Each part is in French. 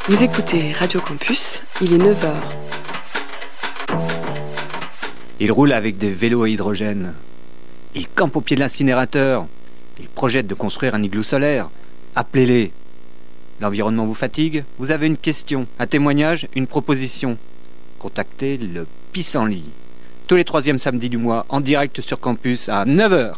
Vous écoutez Radio Campus, il est 9h. Il roule avec des vélos à hydrogène. Il campe au pied de l'incinérateur. Il projette de construire un igloo solaire. Appelez-les. L'environnement vous fatigue? Vous avez une question, un témoignage, une proposition? Contactez le Pissenlit. Tous les troisièmes samedis du mois, en direct sur campus à 9h.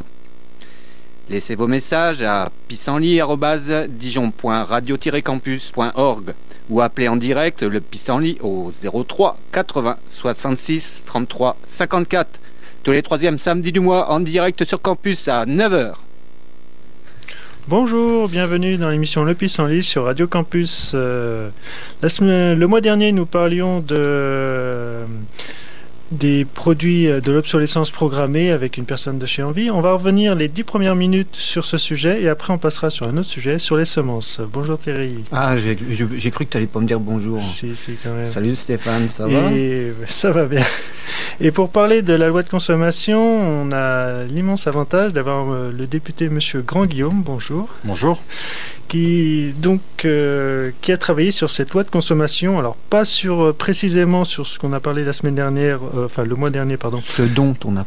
Laissez vos messages à pissenlit@dijon.radio-campus.org ou appelez en direct le Pissenlit au 03 80 66 33 54. Tous les troisièmes samedis du mois, en direct sur campus à 9h. Bonjour, bienvenue dans l'émission Le Pissenlit sur Radio Campus. Le mois dernier, nous parlions des produits de l'obsolescence programmée avec une personne de chez Envie. On va revenir les 10 premières minutes sur ce sujet et après on passera sur un autre sujet, sur les semences. Bonjour Thierry. Ah, j'ai cru que tu n'allais pas me dire bonjour. Si, quand même. Salut Stéphane, ça va? Ça va bien. Et pour parler de la loi de consommation, on a l'immense avantage d'avoir le député Monsieur Grand-Guillaume. Bonjour. Bonjour. Qui a travaillé sur cette loi de consommation, alors pas précisément sur ce qu'on a parlé la semaine dernière, le mois dernier, pardon. Ce dont on a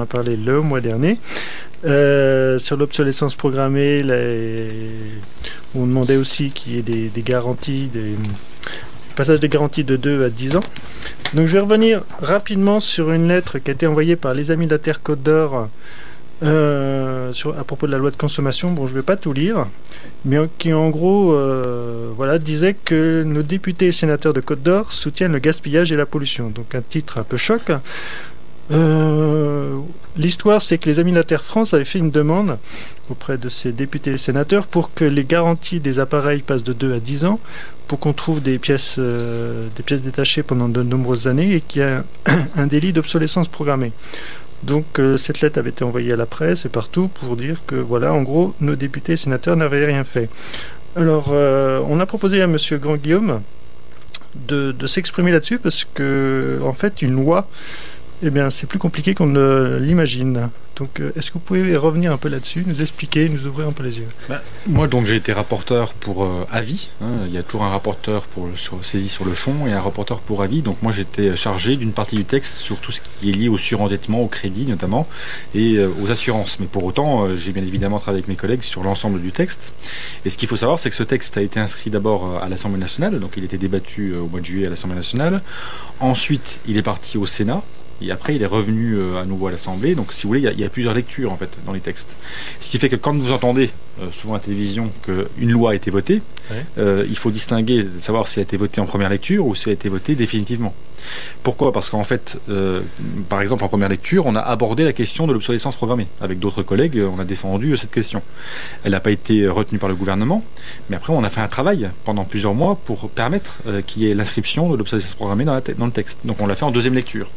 parlé le mois dernier, sur l'obsolescence programmée. On demandait aussi qu'il y ait des garanties, passage des garanties de 2 à 10 ans. Donc je vais revenir rapidement sur une lettre qui a été envoyée par les Amis de la Terre Côte d'Or à propos de la loi de consommation. Bon, je ne vais pas tout lire, mais qui en gros disait que nos députés et sénateurs de Côte d'Or soutiennent le gaspillage et la pollution. Donc un titre un peu choc. L'histoire, c'est que les Amis de la Terre France avaient fait une demande auprès de ces députés et sénateurs pour que les garanties des appareils passent de 2 à 10 ans, pour qu'on trouve des pièces détachées pendant de nombreuses années et qu'il y ait un délit d'obsolescence programmée. Donc cette lettre avait été envoyée à la presse et partout pour dire que voilà, en gros, nos députés et sénateurs n'avaient rien fait. Alors on a proposé à Monsieur Grand-Guillaume de s'exprimer là-dessus parce que en fait une loi, c'est plus compliqué qu'on ne l'imagine. Donc est-ce que vous pouvez revenir un peu là-dessus, nous expliquer, nous ouvrir un peu les yeux? Moi donc j'ai été rapporteur pour avis. Il y a toujours un rapporteur saisi sur le fond et un rapporteur pour avis. Donc moi j'étais chargé d'une partie du texte sur tout ce qui est lié au surendettement, au crédit notamment, et aux assurances. Mais pour autant, j'ai bien évidemment travaillé avec mes collègues sur l'ensemble du texte. Et ce qu'il faut savoir, c'est que ce texte a été inscrit d'abord à l'Assemblée nationale. Donc il a été débattu au mois de juillet à l'Assemblée nationale. Ensuite, il est parti au Sénat. Et après, il est revenu à nouveau à l'Assemblée. Donc, si vous voulez, il y a plusieurs lectures, en fait, dans les textes. Ce qui fait que quand vous entendez, souvent à la télévision, qu'une loi a été votée, il faut distinguer, savoir si elle a été votée en première lecture ou si elle a été votée définitivement. Pourquoi? Parce qu'en fait, par exemple, en première lecture, on a abordé la question de l'obsolescence programmée. Avec d'autres collègues, on a défendu cette question. Elle n'a pas été retenue par le gouvernement, mais après, on a fait un travail pendant plusieurs mois pour permettre qu'il y ait l'inscription de l'obsolescence programmée dans le texte. Donc, on l'a fait en deuxième lecture.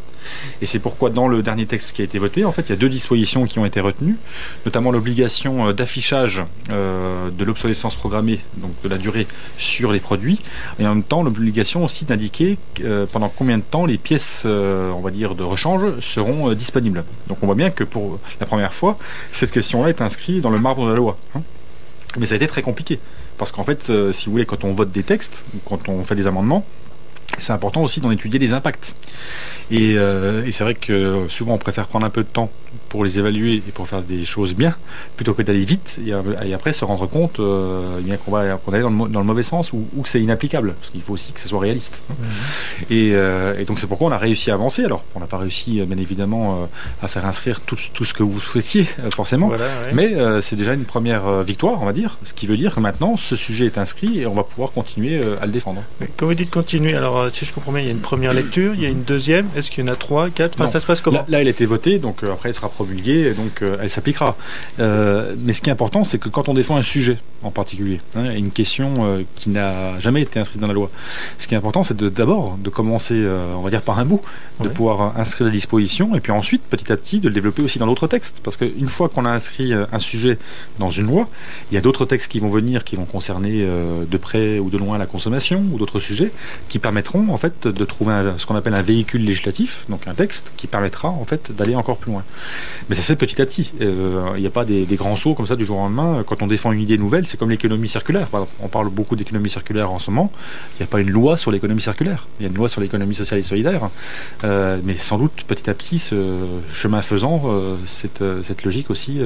Et c'est pourquoi dans le dernier texte qui a été voté, en fait, il y a 2 dispositions qui ont été retenues, notamment l'obligation d'affichage de l'obsolescence programmée, donc de la durée sur les produits, et en même temps l'obligation aussi d'indiquer pendant combien de temps les pièces, on va dire, de rechange seront disponibles. Donc on voit bien que pour la première fois, cette question-là est inscrite dans le marbre de la loi. Mais ça a été très compliqué, parce qu'en fait, si vous voulez, quand on vote des textes, quand on fait des amendements, c'est important aussi d'en étudier les impacts. Et c'est vrai que souvent on préfère prendre un peu de temps pour les évaluer et pour faire des choses bien, plutôt que d'aller vite et après se rendre compte qu'on est dans le mauvais sens ou que c'est inapplicable, parce qu'il faut aussi que ce soit réaliste. Et donc c'est pourquoi on a réussi à avancer. Alors on n'a pas réussi bien évidemment à faire inscrire tout ce que vous souhaitiez forcément, mais c'est déjà une première victoire, on va dire, ce qui veut dire que maintenant ce sujet est inscrit et on va pouvoir continuer à le défendre. Mais quand vous dites continuer, alors si je comprends bien, il y a une première lecture, il y a une deuxième, est-ce qu'il y en a 3, 4, enfin, ça se passe comment? Là elle a été votée, donc après elle sera promulguée, donc elle s'appliquera. Mais ce qui est important, c'est que quand on défend un sujet en particulier, une question qui n'a jamais été inscrite dans la loi, ce qui est important, c'est d'abord de commencer, on va dire par un bout, de pouvoir inscrire la disposition, et puis ensuite, petit à petit, de le développer aussi dans d'autres textes. Parce qu'une fois qu'on a inscrit un sujet dans une loi, il y a d'autres textes qui vont venir, qui vont concerner de près ou de loin la consommation, ou d'autres sujets, qui permettront permettront en fait de trouver ce qu'on appelle un véhicule législatif, donc un texte qui permettra en fait d'aller encore plus loin. Mais ça se fait petit à petit. Il n'y a pas des grands sauts comme ça du jour au lendemain. Quand on défend une idée nouvelle, c'est comme l'économie circulaire. Par exemple, on parle beaucoup d'économie circulaire en ce moment. Il n'y a pas une loi sur l'économie circulaire. Il y a une loi sur l'économie sociale et solidaire. Mais sans doute, petit à petit, ce chemin faisant, cette logique aussi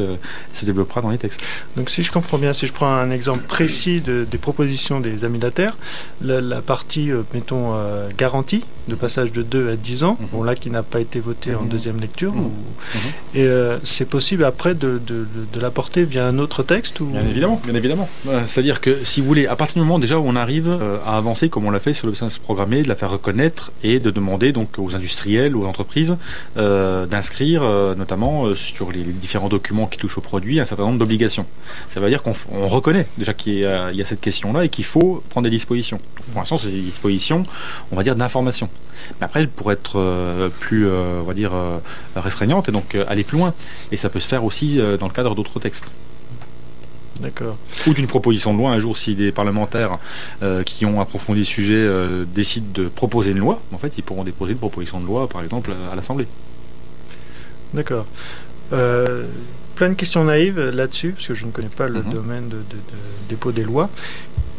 se développera dans les textes. Donc si je comprends bien, si je prends un exemple précis des propositions des Amis de la Terre, la partie, mettons, garantie, de passage de 2 à 10 ans, bon là qui n'a pas été voté en deuxième lecture, et c'est possible après de l'apporter via un autre texte ou... Bien évidemment. C'est-à-dire que si vous voulez, à partir du moment déjà où on arrive à avancer comme on l'a fait sur l'obsolescence programmée, de la faire reconnaître et de demander donc aux industriels, aux entreprises d'inscrire notamment sur les différents documents qui touchent au produit un certain nombre d'obligations. Ça veut dire qu'on reconnaît déjà qu'il y a cette question-là et qu'il faut prendre des dispositions. Donc, pour l'instant, c'est des dispositions, on va dire, d'information. Mais après, elles pourraient être plus, on va dire, restreignantes et donc aller plus loin. Et ça peut se faire aussi dans le cadre d'autres textes. D'accord. Ou d'une proposition de loi. Un jour, si des parlementaires qui ont approfondi le sujet décident de proposer une loi, en fait, ils pourront déposer une proposition de loi, par exemple, à l'Assemblée. D'accord. Plein de questions naïves là-dessus, parce que je ne connais pas le domaine de dépôt des lois.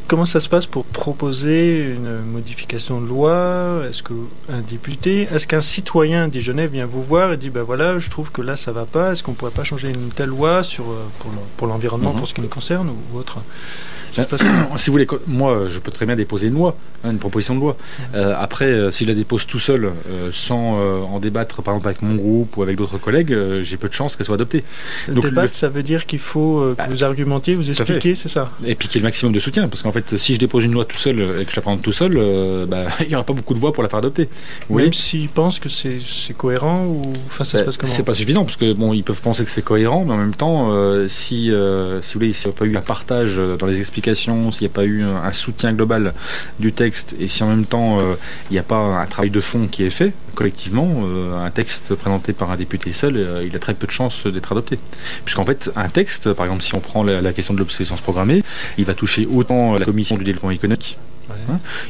Comment ça se passe pour proposer une modification de loi? Est-ce qu'un citoyen d'Igenève vient vous voir et dit ben voilà, je trouve que là ça va pas, est-ce qu'on pourrait pas changer une telle loi pour l'environnement, pour ce qui nous concerne ou autre? Si vous voulez, moi je peux très bien déposer une loi, une proposition de loi. Après, si je la dépose tout seul, sans en débattre par exemple avec mon groupe ou avec d'autres collègues, j'ai peu de chances qu'elle soit adoptée. Donc, débattre, ça veut dire qu'il faut que vous argumentiez, vous expliquiez, c'est ça? Et puis qu'il y ait le maximum de soutien, parce qu'en fait, si je dépose une loi tout seul et que je la prends tout seul, il n'y aura pas beaucoup de voix pour la faire adopter. Même s'ils pensent que c'est cohérent ou ça se passe comment? C'est pas suffisant, parce que bon, ils peuvent penser que c'est cohérent, mais en même temps, si vous voulez, s'il n'y a pas eu un partage dans les explications, s'il n'y a pas eu un soutien global du texte et si en même temps il n'y a pas un travail de fond qui est fait collectivement, un texte présenté par un député seul, il a très peu de chances d'être adopté. Puisqu'en fait, un texte, par exemple, si on prend la question de l'obsolescence programmée, il va toucher autant la commission du développement économique,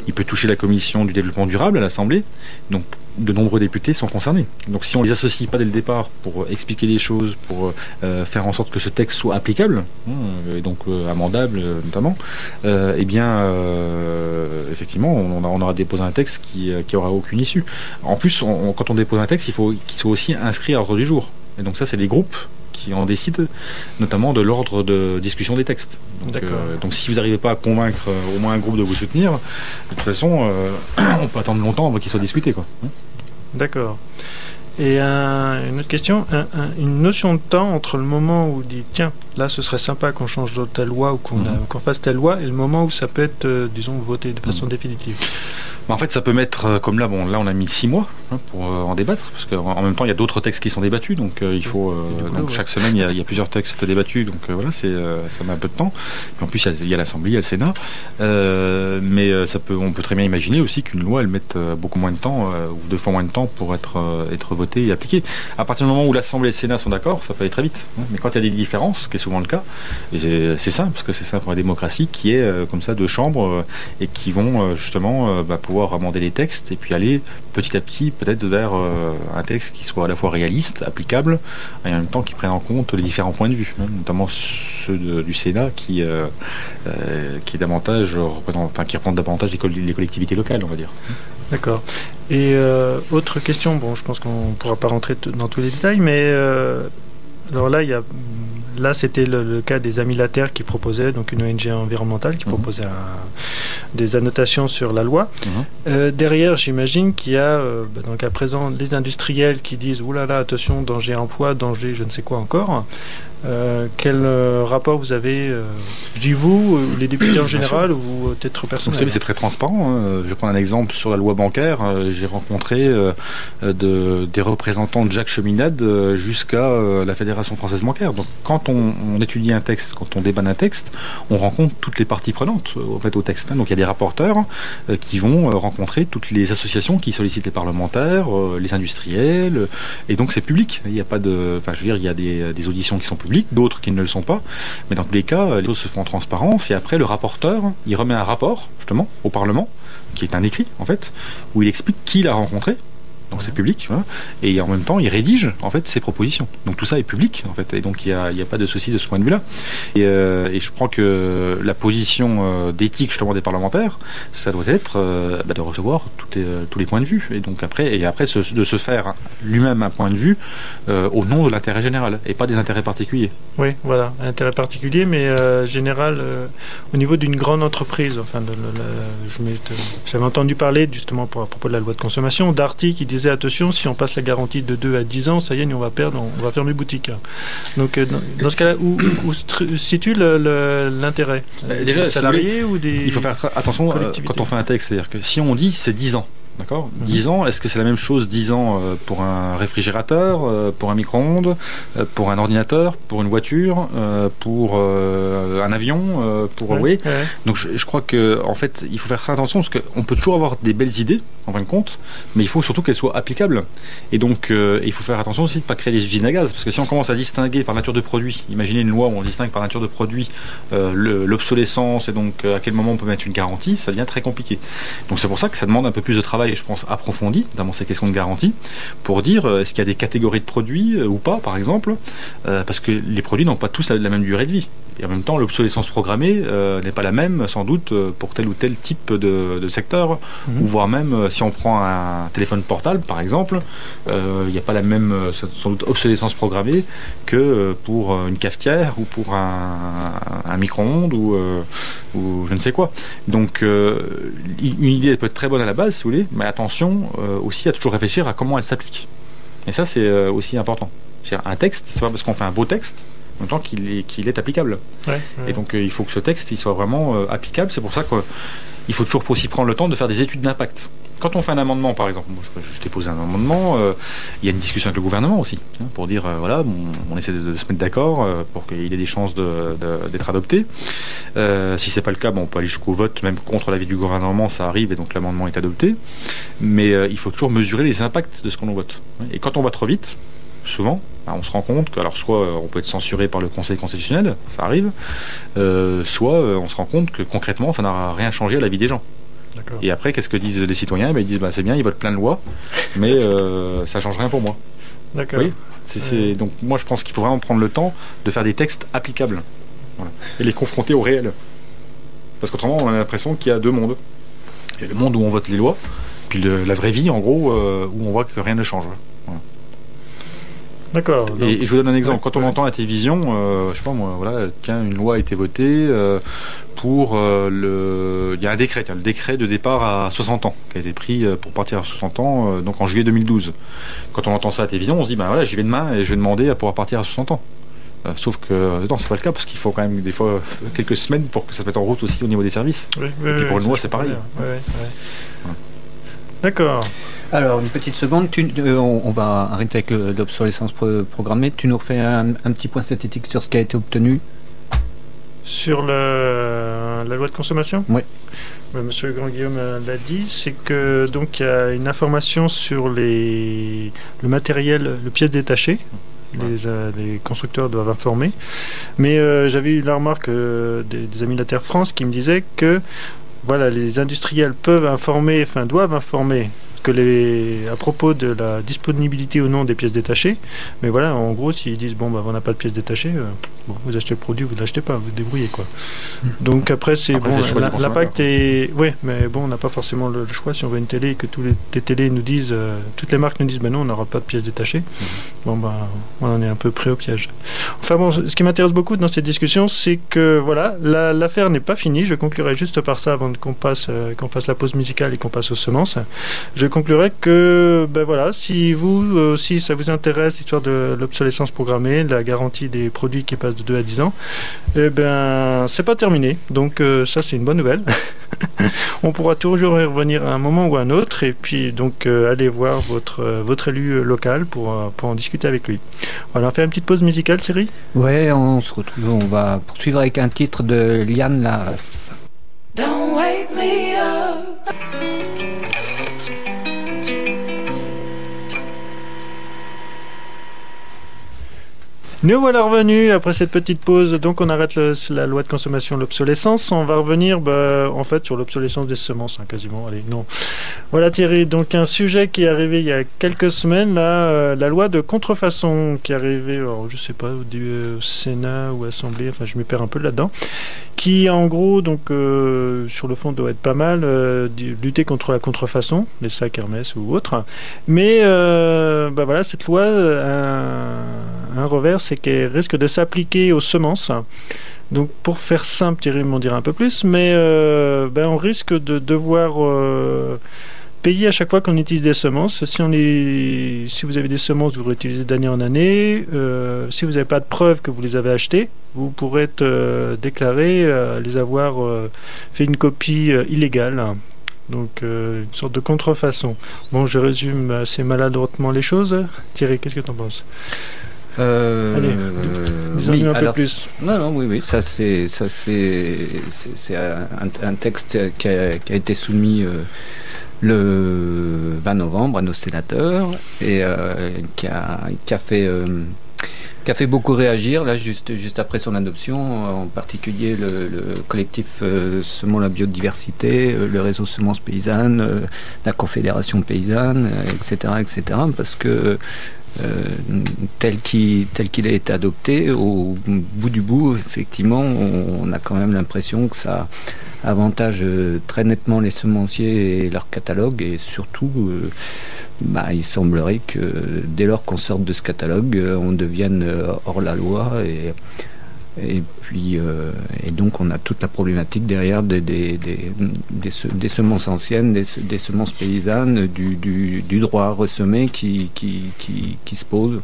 il peut toucher la commission du développement durable à l'Assemblée, donc de nombreux députés sont concernés. Donc si on ne les associe pas dès le départ pour expliquer les choses, pour faire en sorte que ce texte soit applicable, et donc amendable notamment, effectivement, on aura déposé un texte qui aura aucune issue. En plus, quand on dépose un texte, il faut qu'il soit aussi inscrit à l'ordre du jour. Et donc ça, c'est les groupes qui en décident, notamment de l'ordre de discussion des textes. Donc si vous n'arrivez pas à convaincre au moins un groupe de vous soutenir, de toute façon, on peut attendre longtemps avant qu'il soit discuté, quoi. D'accord. Et une autre question, une notion de temps entre le moment où on dit tiens, là ce serait sympa qu'on change de telle loi ou qu'on fasse telle loi, et le moment où ça peut être, disons, voté de façon définitive. En fait, ça peut mettre, comme là, là on a mis 6 mois pour en débattre, parce qu'en même temps il y a d'autres textes qui sont débattus, donc il faut chaque semaine il y a plusieurs textes débattus, donc voilà, ça met un peu de temps. Puis en plus il y a l'Assemblée, il y a le Sénat, mais on peut très bien imaginer aussi qu'une loi elle mette beaucoup moins de temps, ou 2 fois moins de temps pour être votée et appliquée. À partir du moment où l'Assemblée et le Sénat sont d'accord, ça peut aller très vite. Mais quand il y a des différences, ce qui est souvent le cas, et c'est simple, parce que c'est ça pour la démocratie, qui est comme ça 2 chambres et qui vont justement pouvoir amender les textes et puis aller petit à petit peut-être vers un texte qui soit à la fois réaliste, applicable et en même temps qui prenne en compte les différents points de vue, notamment ceux du Sénat qui est davantage qui reprend davantage les collectivités locales, on va dire. D'accord. Et autre question, bon, je pense qu'on ne pourra pas rentrer dans tous les détails, mais alors là, c'était le cas des Amis de la Terre qui proposaient, donc une ONG environnementale qui proposait des annotations sur la loi. Derrière, j'imagine qu'il y a, donc à présent, les industriels qui disent « Ouh là là, attention, danger emploi, danger je ne sais quoi encore ». Quel rapport vous avez, je dis vous, les députés en général, ou peut-être personnellement? Vous savez, c'est très transparent. Je vais prendre un exemple sur la loi bancaire. J'ai rencontré des représentants de Jacques Cheminade jusqu'à la Fédération française bancaire. Donc, quand on étudie un texte, quand on débat d'un texte, on rencontre toutes les parties prenantes au texte. Donc, il y a des rapporteurs qui vont rencontrer toutes les associations qui sollicitent les parlementaires, les industriels, et donc c'est public. Il n'y a pas de, il y a des auditions qui sont publiques. publiques, d'autres qui ne le sont pas. Mais dans tous les cas, les choses se font en transparence. Et après, le rapporteur, il remet un rapport, justement, au Parlement, qui est un écrit, en fait, où il explique qui l'a rencontré. Donc c'est public, voilà. Et en même temps il rédige en fait ses propositions. Donc tout ça est public en fait, et donc il y a pas de souci de ce point de vue-là. Et je crois que la position d'éthique justement des parlementaires, ça doit être de recevoir tous les points de vue, et donc après de se faire lui-même un point de vue au nom de l'intérêt général et pas des intérêts particuliers. Oui, voilà, intérêt particulier, mais général au niveau d'une grande entreprise. Enfin, j'avais entendu parler justement à propos de la loi de consommation d'Arty qui disait attention, si on passe la garantie de 2 à 10 ans, ça y est, nous on va fermer boutique. Donc dans ce cas-là, où se situe l'intérêt déjà, des salariés ou des il faut faire attention quand on fait un texte, c'est-à-dire que si on dit c'est 10 ans, d'accord, 10 ans, est-ce que c'est la même chose 10 ans pour un réfrigérateur, pour un micro-ondes, pour un ordinateur, pour une voiture, pour un avion, pour ouais. Donc je crois que en fait il faut faire très attention parce qu'on peut toujours avoir des belles idées en fin de compte, mais il faut surtout qu'elles soient applicables. Et donc il faut faire attention aussi de ne pas créer des usines à gaz, parce que si on commence à distinguer par nature de produit, imaginez une loi où on distingue par nature de produit l'obsolescence et donc à quel moment on peut mettre une garantie, ça devient très compliqué. Donc c'est pour ça que ça demande un peu plus de travail, je pense, approfondi, notamment ces questions de garantie, pour dire est-ce qu'il y a des catégories de produits ou pas, par exemple, parce que les produits n'ont pas tous la même durée de vie. Et en même temps, l'obsolescence programmée n'est pas la même, sans doute, pour tel ou tel type de secteur, ou voire même, si on prend un téléphone portable, par exemple, il n'y a pas la même, sans doute, obsolescence programmée que pour une cafetière, ou pour un micro-ondes, ou je ne sais quoi. Donc, une idée peut être très bonne à la base, si vous voulez, mais attention aussi à toujours réfléchir à comment elle s'applique. Et ça, c'est aussi important. C'est-à-dire, un texte, c'est pas parce qu'on fait un beau texte en même temps qu'il est applicable. Ouais. Et donc il faut que ce texte il soit vraiment applicable. C'est pour ça qu'il faut toujours aussi prendre le temps de faire des études d'impact. Quand on fait un amendement, par exemple, moi, je t'ai posé un amendement, il y a une discussion avec le gouvernement aussi, pour dire, voilà, on essaie de se mettre d'accord pour qu'il ait des chances d'être adopté. Si c'est pas le cas, on peut aller jusqu'au vote, même contre l'avis du gouvernement, ça arrive, et donc l'amendement est adopté. Mais il faut toujours mesurer les impacts de ce qu'on vote. Et quand on va trop vite, souvent, on se rend compte que, alors soit on peut être censuré par le Conseil constitutionnel, ça arrive, soit on se rend compte que concrètement ça n'a rien changé à la vie des gens. D'accord. Et après, qu'est-ce que disent les citoyens? Ils disent c'est bien, ils votent plein de lois, mais ça change rien pour moi. D'accord. Oui, donc moi je pense qu'il faut vraiment prendre le temps de faire des textes applicables, voilà, et les confronter au réel. Parce qu'autrement on a l'impression qu'il y a deux mondes. Il y a le monde où on vote les lois, puis la vraie vie en gros, où on voit que rien ne change. Voilà. D'accord. Donc, et je vous donne un exemple. Quand on entend à la télévision, je sais pas moi, voilà, tiens, une loi a été votée pour il y a un décret, le décret de départ à 60 ans qui a été pris pour partir à 60 ans, donc en juillet 2012. Quand on entend ça à la télévision, on se dit voilà, j'y vais demain et je vais demander à pouvoir partir à 60 ans. Sauf que non, c'est pas le cas parce qu'il faut quand même des fois quelques semaines pour que ça se mette en route aussi au niveau des services. Oui, et puis pour une loi, c'est pareil. Voilà. D'accord. Alors, une petite seconde, on va arrêter avec l'obsolescence programmée. Tu nous refais un petit point synthétique sur ce qui a été obtenu? Sur la loi de consommation? Oui. Monsieur Grand-Guillaume l'a dit, c'est que donc il y a une information sur le matériel, le pièce détachée. Les constructeurs doivent informer. Mais j'avais eu la remarque des amis de la Terre France qui me disaient que voilà, les industriels peuvent informer, enfin doivent informer à propos de la disponibilité ou non des pièces détachées. Mais voilà, en gros, s'ils disent on n'a pas de pièces détachées, vous achetez le produit, vous ne l'achetez pas, vous débrouillez quoi. Donc après l'impact est... Oui, mais on n'a pas forcément le choix. Si on veut une télé et que toutes les télés nous disent, toutes les marques nous disent non, on n'aura pas de pièces détachées, on en est un peu prêt au piège. Enfin ce qui m'intéresse beaucoup dans cette discussion, c'est que voilà, l'affaire n'est pas finie. Je conclurai juste par ça avant qu'on fasse la pause musicale et qu'on passe aux semences. Je conclurai que si ça vous intéresse l'histoire de l'obsolescence programmée, la garantie des produits qui passent de 2 à 10 ans, c'est pas terminé. Donc ça c'est une bonne nouvelle. On pourra toujours y revenir à un moment ou à un autre, et puis donc aller voir votre élu local pour en discuter avec lui. Voilà, on fait une petite pause musicale, Thierry? Ouais, on se retrouve, on va poursuivre avec un titre de Liane Lasse. Don't wake me up. Nous voilà revenus après cette petite pause. Donc on arrête la loi de consommation de l'obsolescence. On va revenir en fait sur l'obsolescence des semences, quasiment. Allez, non. Voilà Thierry, donc un sujet qui est arrivé il y a quelques semaines, là, la loi de contrefaçon qui est arrivée, alors, je sais pas, au Sénat ou Assemblée, enfin je me perds un peu là-dedans, qui en gros, donc sur le fond doit être pas mal, lutter contre la contrefaçon, les sacs Hermès ou autres. Mais voilà, cette loi un revers, c'est qu'elle risque de s'appliquer aux semences. Donc pour faire simple, Thierry m'en dira un peu plus, mais on risque de devoir payer à chaque fois qu'on utilise des semences. Si vous avez des semences, vous réutilisez d'année en année. Si vous n'avez pas de preuve que vous les avez achetées, vous pourrez être déclaré les avoir fait une copie illégale. Donc une sorte de contrefaçon. Bon, je résume assez maladroitement les choses. Thierry, qu'est-ce que tu en penses ? Allez, disons-nous un peu plus. Oui, ça c'est un texte qui a été soumis le 20 novembre à nos sénateurs et qui a fait beaucoup réagir là juste après son adoption, en particulier le collectif Semons la biodiversité, le réseau Semences paysannes, la Confédération paysanne, etc., parce que tel qu'il a été adopté, au bout du bout, effectivement, on a quand même l'impression que ça avantage très nettement les semenciers et leur catalogue, et surtout, il semblerait que dès lors qu'on sorte de ce catalogue, on devienne hors la loi, et donc on a toute la problématique derrière des semences anciennes, des semences paysannes, du droit à ressemer qui se pose.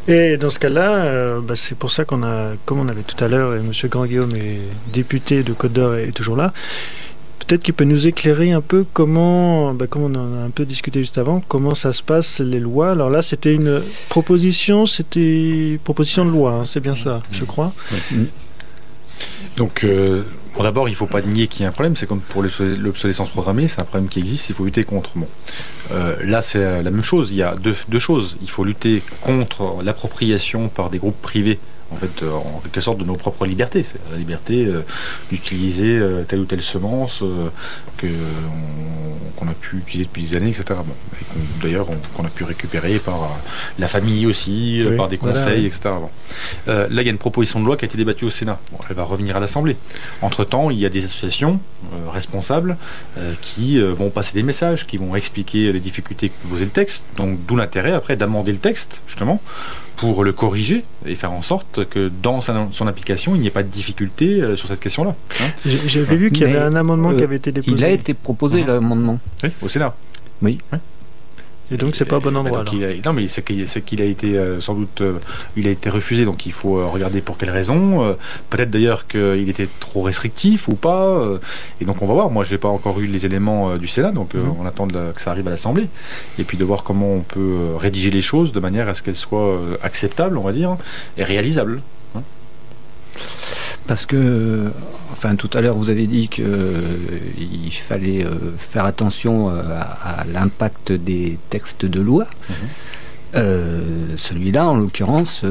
Et dans ce cas-là, c'est pour ça qu'on a, comme on avait tout à l'heure, et M. Grand-Guillaume est député de Côte-d'Or est toujours là, peut-être qu'il peut nous éclairer un peu comment on en a un peu discuté juste avant, comment ça se passe, les lois. Alors là, c'était une proposition de loi, c'est bien ça, je crois. Oui. Donc, d'abord, il ne faut pas nier qu'il y a un problème. C'est comme pour l'obsolescence programmée, c'est un problème qui existe, il faut lutter contre. Bon. Là, c'est la même chose. Il y a deux choses. Il faut lutter contre l'appropriation par des groupes privés, en fait, en quelque sorte, de nos propres libertés. C'est la liberté d'utiliser telle ou telle semence qu'on a pu utiliser depuis des années, etc. Bon. D'ailleurs, qu'on a pu récupérer par la famille aussi, par des conseils, etc. Bon. Là, il y a une proposition de loi qui a été débattue au Sénat. Bon, elle va revenir à l'Assemblée. Entre-temps, il y a des associations responsables qui vont passer des messages, qui vont expliquer les difficultés que posait le texte. Donc, d'où l'intérêt, après, d'amender le texte, justement, pour le corriger et faire en sorte que dans son application, il n'y ait pas de difficulté sur cette question-là. J'avais vu qu'il y avait un amendement qui avait été déposé. Il a été proposé, l'amendement. Oui, au Sénat. Oui. Et donc c'est pas au bon endroit. Non, mais c'est qu'il a été sans doute, il a été refusé. Donc il faut regarder pour quelles raisons. Peut-être d'ailleurs qu'il était trop restrictif ou pas. Et donc on va voir. Moi, j'ai pas encore eu les éléments du Sénat, donc on attend que ça arrive à l'Assemblée. Et puis de voir comment on peut rédiger les choses de manière à ce qu'elles soient acceptables, on va dire, et réalisables. Parce que, tout à l'heure, vous avez dit qu'il fallait faire attention à l'impact des textes de loi. Celui-là, en l'occurrence,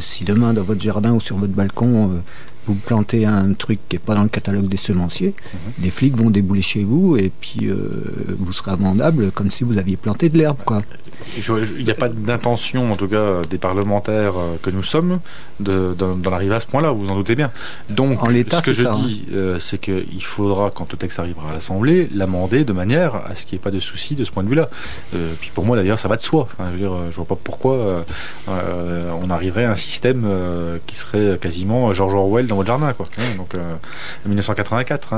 si demain, dans votre jardin ou sur votre balcon, vous plantez un truc qui n'est pas dans le catalogue des semenciers, les flics vont débouler chez vous et puis vous serez amendable comme si vous aviez planté de l'herbe, quoi. Il n'y a pas d'intention, en tout cas, des parlementaires que nous sommes, d'en arriver à ce point-là, vous en doutez bien. Donc, en l'état, ce que je dis, c'est qu'il faudra, quand le texte arrivera à l'Assemblée, l'amender de manière à ce qu'il n'y ait pas de souci de ce point de vue-là. Puis pour moi, d'ailleurs, ça va de soi. Enfin, je ne vois pas pourquoi on arriverait à un système qui serait quasiment George Orwell dans votre jardin, quoi. Donc, 1984,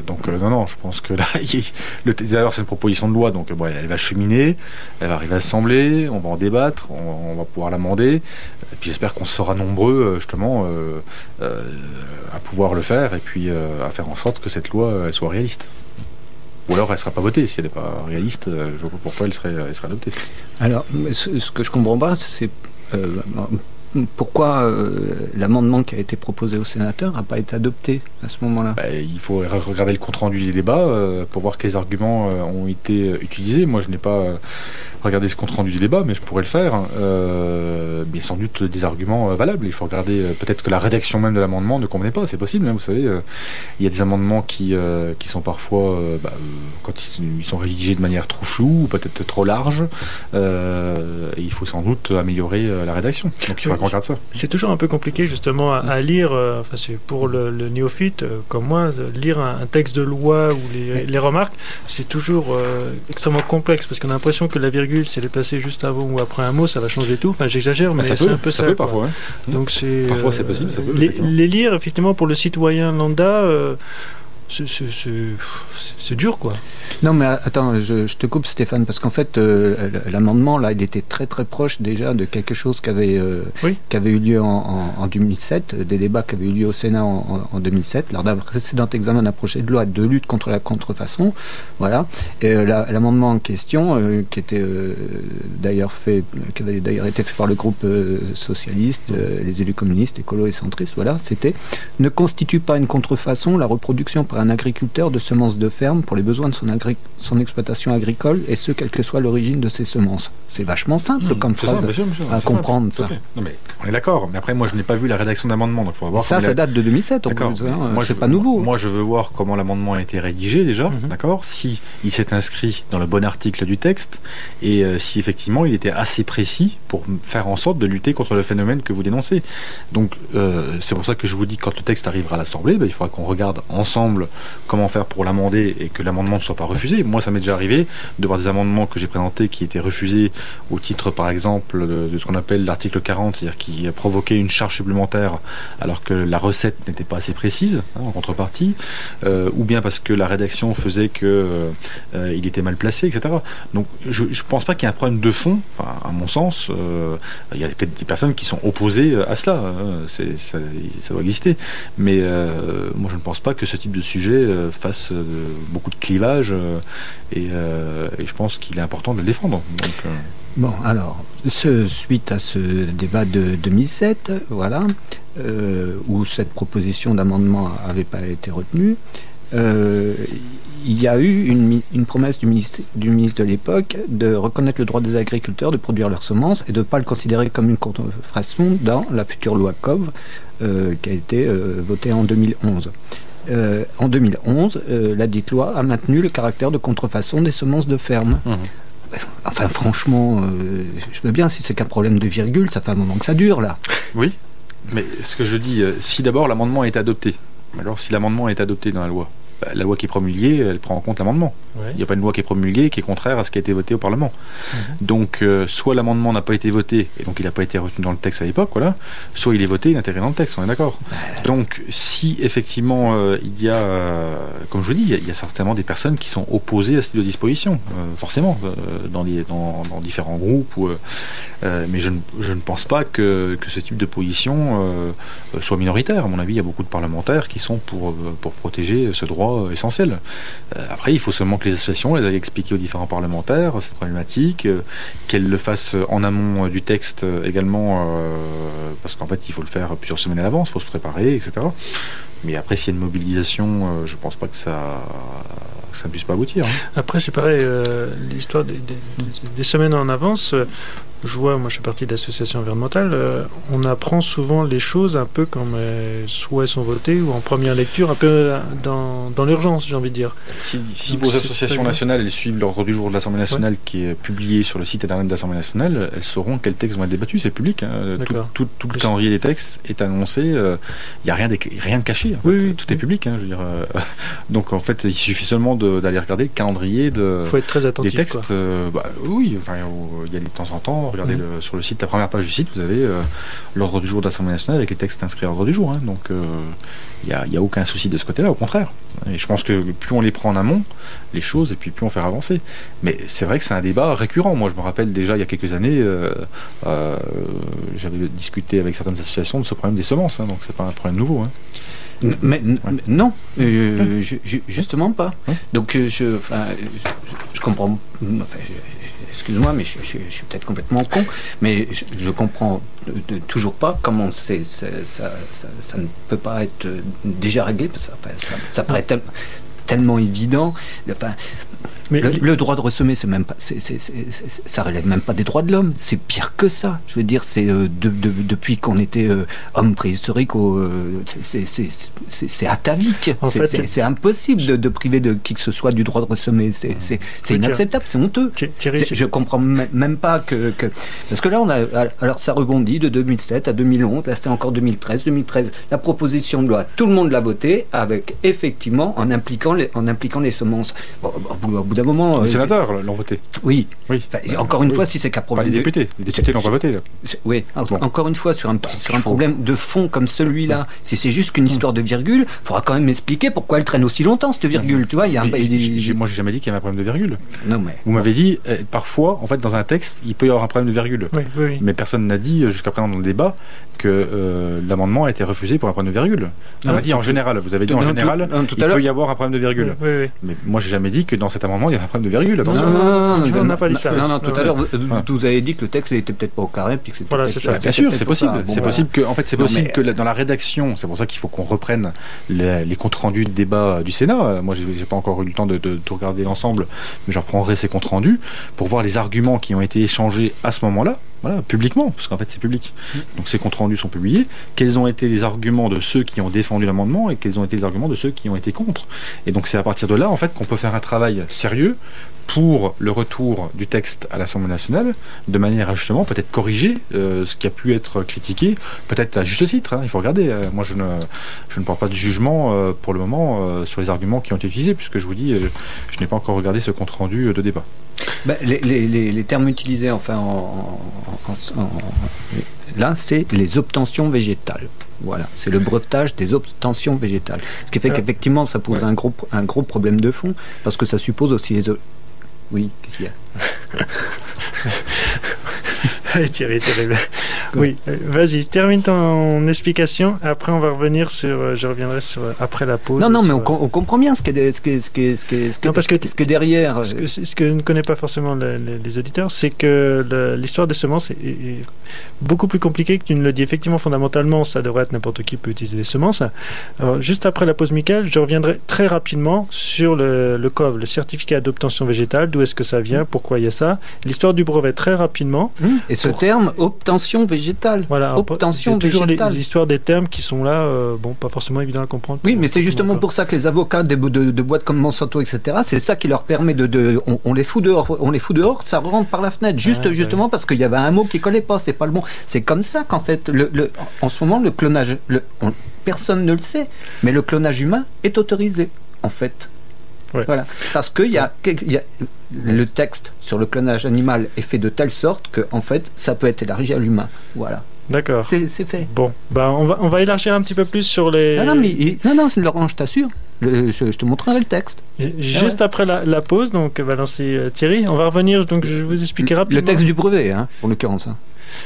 donc non, je pense que là, d'ailleurs, c'est une proposition de loi, donc elle va cheminer. Elle va arriver à l'Assemblée, on va en débattre, on va pouvoir l'amender, et puis j'espère qu'on sera nombreux justement à pouvoir le faire et puis à faire en sorte que cette loi elle soit réaliste. Ou alors elle ne sera pas votée. Si elle n'est pas réaliste, je ne vois pas pourquoi elle serait adoptée. Alors, ce que je ne comprends pas, c'est pourquoi l'amendement qui a été proposé aux sénateurs n'a pas été adopté à ce moment-là. Il faut regarder le compte-rendu des débats pour voir quels arguments ont été utilisés. Moi, je n'ai pas regarder ce compte-rendu du débat, mais je pourrais le faire. Mais sans doute des arguments valables. Il faut regarder, peut-être que la rédaction même de l'amendement ne convenait pas, c'est possible, hein, vous savez. Il y a des amendements qui sont parfois, quand ils sont rédigés de manière trop floue, ou peut-être trop large, et il faut sans doute améliorer la rédaction. Donc il faudra qu'on regarde ça. C'est toujours un peu compliqué justement à lire, enfin, c'est pour le néophyte comme moi, lire un texte de loi ou les remarques, c'est toujours extrêmement complexe, parce qu'on a l'impression que la virgule, si elle est placée juste avant ou après un mot, ça va changer tout. Enfin, j'exagère, mais c'est un peu ça. Ça peut parfois, Donc parfois c'est possible, ça peut. Les lire, effectivement, pour le citoyen lambda, c'est dur, quoi. Non, mais attends, je te coupe, Stéphane, parce qu'en fait, l'amendement, là, il était très très proche déjà de quelque chose qui avait eu lieu en 2007, des débats qui avaient eu lieu au Sénat en 2007, lors d'un précédent examen d'un projet de loi de lutte contre la contrefaçon. Voilà. Et l'amendement en question, qui avait d'ailleurs été fait par le groupe socialiste, les élus communistes, écolos et centristes, voilà, c'était « Ne constitue pas une contrefaçon la reproduction par un agriculteur de semences de ferme pour les besoins de son exploitation agricole, et ce, quelle que soit l'origine de ces semences. » C'est vachement simple comme phrase à comprendre, ça. Non, mais on est d'accord, mais après, moi, je n'ai pas vu la rédaction d'amendement, donc il faut voir. Ça date de 2007, c'est pas nouveau. Moi, je veux voir comment l'amendement a été rédigé, déjà, d'accord, si il s'est inscrit dans le bon article du texte, et si effectivement il était assez précis pour faire en sorte de lutter contre le phénomène que vous dénoncez. Donc, c'est pour ça que je vous dis, quand le texte arrivera à l'Assemblée, il faudra qu'on regarde ensemble comment faire pour l'amender et que l'amendement ne soit pas refusé. Moi, ça m'est déjà arrivé de voir des amendements que j'ai présentés qui étaient refusés au titre, par exemple, de ce qu'on appelle l'article 40, c'est-à-dire qui provoquait une charge supplémentaire alors que la recette n'était pas assez précise, en contrepartie, ou bien parce que la rédaction faisait que il était mal placé, etc. Donc, je ne pense pas qu'il y ait un problème de fond. Enfin, à mon sens, il y a peut-être des personnes qui sont opposées à cela. Ça doit exister. Mais moi, je ne pense pas que ce type de sujet fasse beaucoup de clivage, et je pense qu'il est important de le défendre. Donc, Bon, alors, suite à ce débat de 2007, voilà, où cette proposition d'amendement n'avait pas été retenue, il y a eu une promesse du ministre de l'époque de reconnaître le droit des agriculteurs de produire leurs semences et de ne pas le considérer comme une contrefaçon dans la future loi COV qui a été votée en 2011. En 2011, la dite loi a maintenu le caractère de contrefaçon des semences de ferme. Enfin, franchement, je veux bien, si c'est qu'un problème de virgule, ça fait un moment que ça dure, là. Oui, mais ce que je dis, si d'abord l'amendement est adopté, alors si l'amendement est adopté dans la loi qui est promulguée, elle prend en compte l'amendement. Il n'y a pas une loi qui est promulguée qui est contraire à ce qui a été voté au Parlement. Donc, soit l'amendement n'a pas été voté, et donc il n'a pas été retenu dans le texte à l'époque, voilà, soit il est voté et intégré dans le texte, on est d'accord. Donc, si effectivement il y a, comme je vous dis, il y a certainement des personnes qui sont opposées à ce type de disposition, forcément, dans différents groupes, mais je ne pense pas que ce type de position soit minoritaire. À mon avis, il y a beaucoup de parlementaires qui sont pour protéger ce droit essentiel. Après, il faut seulement que les associations les aillent expliquer aux différents parlementaires cette problématique, qu'elles le fassent en amont du texte également, parce qu'en fait, il faut le faire plusieurs semaines à l'avance, il faut se préparer, etc. Mais après, s'il y a une mobilisation, je pense pas que ça ne puisse pas aboutir. Après, c'est pareil, l'histoire des semaines en avance. Je vois, moi je suis partie d'associations environnementales, on apprend souvent les choses un peu comme soit elles sont votées ou en première lecture, un peu dans l'urgence, j'ai envie de dire. Si vos associations nationales elles suivent l'ordre du jour de l'Assemblée nationale qui est publié sur le site internet de l'Assemblée nationale, elles sauront quels textes vont être débattus, c'est public. Tout le calendrier des textes est annoncé, il n'y a rien de caché. En fait. Tout est public. Je veux dire, donc en fait, il suffit seulement d'aller regarder le calendrier faut être très attentif, des textes. Oui, enfin, il y a de temps en temps. Regardez sur le site, la première page du site, vous avez l'ordre du jour de l'Assemblée nationale avec les textes inscrits à l'ordre du jour. Donc il n'y a aucun souci de ce côté-là, au contraire. Et je pense que plus on les prend en amont, les choses, et puis plus on fait avancer. Mais c'est vrai que c'est un débat récurrent. Moi, je me rappelle déjà, il y a quelques années, j'avais discuté avec certaines associations de ce problème des semences. Donc c'est pas un problème nouveau. Mais non, justement pas. Donc je comprends. Excuse-moi, mais je suis peut-être complètement con, mais je comprends toujours pas comment ça ne peut pas être déjà réglé, parce que ça paraît tellement évident. Enfin, Mais Le droit de ressemer, c'est même pas, ça relève même pas des droits de l'homme. C'est pire que ça. Je veux dire, c'est depuis qu'on était homme préhistorique, c'est atavique. C'est impossible de priver de qui que ce soit du droit de ressemer. C'est inacceptable, c'est honteux. Thierry, je comprends même pas que parce que là alors ça rebondit de 2007 à 2011. Là, c'est encore 2013. 2013, la proposition de loi, tout le monde l'a votée avec effectivement en impliquant les semences. Bon, au bout d'un moment, les sénateurs l'ont voté. Oui. Enfin, encore une fois, si c'est qu'un problème. Les députés l'ont pas voté. Là. Oui. Encore une fois, sur un problème de fond comme celui-là, si c'est juste qu'une histoire de virgule, il faudra quand même m'expliquer pourquoi elle traîne aussi longtemps cette virgule. Tu vois, moi, j'ai jamais dit qu'il y avait un problème de virgule. Non, mais vous m'avez dit parfois, en fait, dans un texte, il peut y avoir un problème de virgule. Oui. Mais personne n'a dit jusqu'à présent dans le débat que l'amendement a été refusé pour un problème de virgule. On a dit en général. Vous avez dit en général, il peut y avoir un problème de virgule. Oui. Mais moi, j'ai jamais dit que dans cet amendement, il y avait un problème de virgule. Attention. On n'a pas dit ça. Non, tout à l'heure, vous avez dit que le texte n'était peut-être pas au carré, puis que c'était. Voilà, c'est ça. Bien sûr, c'est possible. C'est possible que dans la rédaction, c'est pour ça qu'il faut qu'on reprenne les comptes rendus de débat du Sénat. Moi, j'ai pas encore eu le temps de tout regarder l'ensemble, mais je reprendrai ces comptes rendus pour voir les arguments qui ont été échangés à ce moment-là. Voilà, publiquement, parce qu'en fait c'est public. Donc ces comptes rendus sont publiés. Quels ont été les arguments de ceux qui ont défendu l'amendement et quels ont été les arguments de ceux qui ont été contre. Et donc c'est à partir de là en fait qu'on peut faire un travail sérieux pour le retour du texte à l'Assemblée nationale, de manière à justement peut-être corriger ce qui a pu être critiqué, peut-être à juste titre. Il faut regarder. Moi je ne porte pas de jugement pour le moment sur les arguments qui ont été utilisés, puisque je vous dis, je n'ai pas encore regardé ce compte rendu de débat. Les termes utilisés là, c'est les obtentions végétales. Voilà, c'est le brevetage des obtentions végétales. Ce qui fait qu'effectivement, ça pose un gros problème de fond, parce que ça suppose aussi les... Oui, qu'est-ce qu'il y a? Thierry. Oui, vas-y, termine ton explication. Après, on va revenir je reviendrai sur après la pause. Non, mais on comprend bien ce qui est derrière. Ce que ne connaît pas forcément les auditeurs, c'est que l'histoire des semences est beaucoup plus compliquée que tu ne le dis. Effectivement, fondamentalement, ça devrait être n'importe qui peut utiliser les semences. Alors, juste après la pause musicale, je reviendrai très rapidement sur le COV, le certificat d'obtention végétale. D'où est-ce que ça vient? Pourquoi il y a ça? L'histoire du brevet, très rapidement. Et ce terme, obtention végétale. Voilà, obtention toujours végétale. les histoires des termes qui sont là, pas forcément évident à comprendre. Oui, mais c'est justement pour ça que les avocats de boîtes comme Monsanto, etc., c'est ça qui leur permet on les fout dehors, ça rentre par la fenêtre, justement parce qu'il y avait un mot qui collait pas, c'est pas le bon. C'est comme ça qu'en fait, en ce moment, le clonage, personne ne le sait, mais le clonage humain est autorisé, en fait. Ouais. Voilà. Parce que le texte sur le clonage animal est fait de telle sorte que en fait ça peut être élargi à l'humain. Voilà. D'accord. C'est fait. Bon, on va élargir un petit peu plus sur les. Non, c'est Laurent, je t'assure. Je te montrerai le texte. Juste après la pause, donc va lancer Thierry. On va revenir, donc je vais vous expliquer rapidement. Le texte du brevet, pour l'occurrence.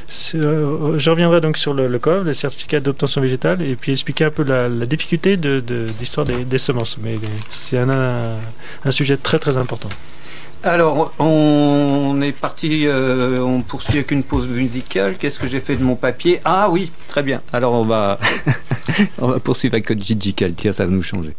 Je reviendrai donc sur le COV, le certificat d'obtention végétale, et puis expliquer un peu la difficulté de l'histoire des semences. Mais c'est un sujet très très important. Alors, on est parti, on poursuit avec une pause musicale. Qu'est-ce que j'ai fait de mon papier? Ah oui, très bien. Alors on va poursuivre avec Gigi Cal. Tiens, ça va nous changer.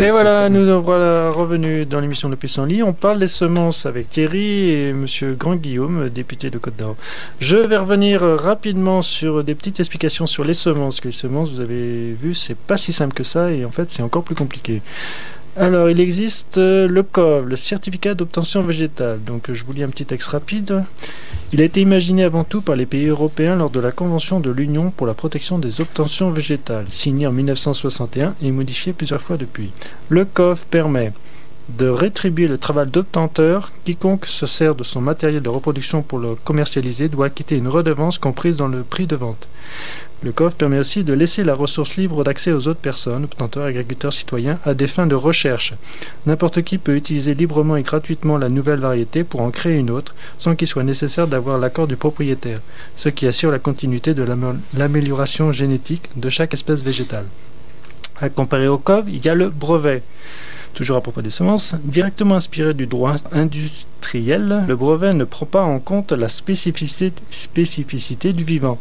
Et voilà, nous voilà revenus dans l'émission de Pissenlit. On parle des semences avec Thierry et Monsieur Grand-Guillaume, député de Côte-d'Or. Je vais revenir rapidement sur des petites explications sur les semences. Les semences, vous avez vu, c'est pas si simple que ça et en fait, c'est encore plus compliqué. Alors, il existe le COV, le certificat d'obtention végétale. Donc, je vous lis un petit texte rapide. Il a été imaginé avant tout par les pays européens lors de la Convention de l'Union pour la protection des obtentions végétales, signée en 1961 et modifiée plusieurs fois depuis. Le COV permet de rétribuer le travail d'obtenteur. Quiconque se sert de son matériel de reproduction pour le commercialiser doit acquitter une redevance comprise dans le prix de vente. Le COV permet aussi de laisser la ressource libre d'accès aux autres personnes, obtenteurs, agriculteurs, citoyens, à des fins de recherche. N'importe qui peut utiliser librement et gratuitement la nouvelle variété pour en créer une autre, sans qu'il soit nécessaire d'avoir l'accord du propriétaire, ce qui assure la continuité de l'amélioration génétique de chaque espèce végétale. À comparer au COV, il y a le brevet. Toujours à propos des semences, directement inspiré du droit industriel, le brevet ne prend pas en compte la spécificité du vivant.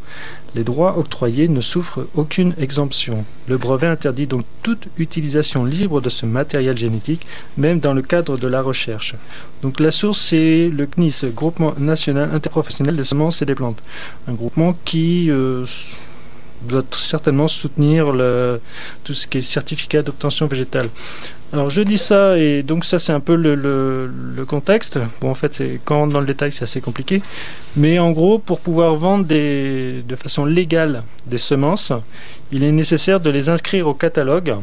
Les droits octroyés ne souffrent aucune exemption. Le brevet interdit donc toute utilisation libre de ce matériel génétique, même dans le cadre de la recherche. Donc la source, c'est le CNIS, Groupement National Interprofessionnel des Semences et des Plantes. Un groupement qui doit certainement soutenir tout ce qui est certificat d'obtention végétale. Alors je dis ça, et donc ça c'est un peu le contexte. Bon, en fait, quand on rentre dans le détail, c'est assez compliqué. Mais en gros, pour pouvoir vendre de façon légale des semences, il est nécessaire de les inscrire au catalogue.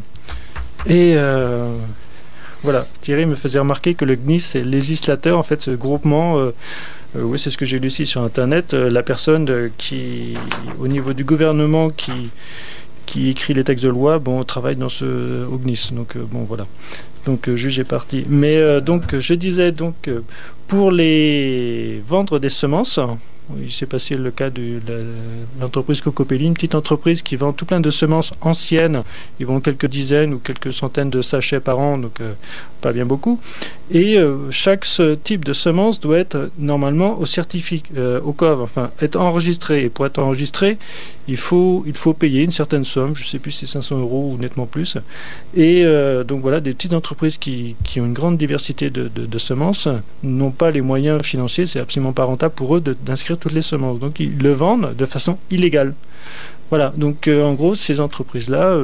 Et voilà, Thierry me faisait remarquer que le CNIS, c'est législateur, en fait, ce groupement... oui, c'est ce que j'ai lu ici sur Internet. La personne qui, au niveau du gouvernement, qui écrit les textes de loi, travaille dans au CNIS. Donc, bon, voilà. Donc, juge est parti. Mais, donc, je disais, pour les vendre des semences, il s'est passé le cas de l'entreprise Cocopelli, une petite entreprise qui vend tout plein de semences anciennes. Ils vendent quelques dizaines ou quelques centaines de sachets par an, donc pas bien beaucoup. Et chaque type de semence doit être normalement au COV, enfin être enregistré. Et pour être enregistré, il faut payer une certaine somme, je ne sais plus si c'est 500 € ou nettement plus. Et donc voilà, des petites entreprises qui ont une grande diversité de semences n'ont pas les moyens financiers, c'est absolument pas rentable pour eux d'inscrire toutes les semences. Donc ils le vendent de façon illégale. Voilà, donc en gros, ces entreprises-là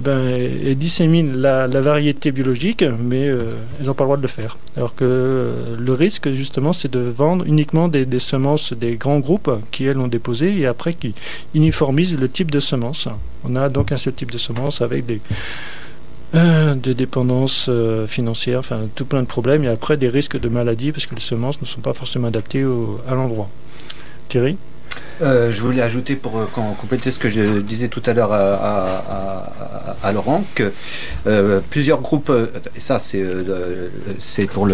elles disséminent la variété biologique, mais elles n'ont pas le droit de le faire. Alors que le risque, justement, c'est de vendre uniquement des semences des grands groupes qui, elles, ont déposé et après qui uniformisent le type de semence. On a donc un seul type de semence avec des dépendances financières, enfin tout plein de problèmes, et après des risques de maladies parce que les semences ne sont pas forcément adaptées à l'endroit. Thierry ? Je voulais ajouter pour compléter ce que je disais tout à l'heure à Laurent que plusieurs groupes, et ça c'est pour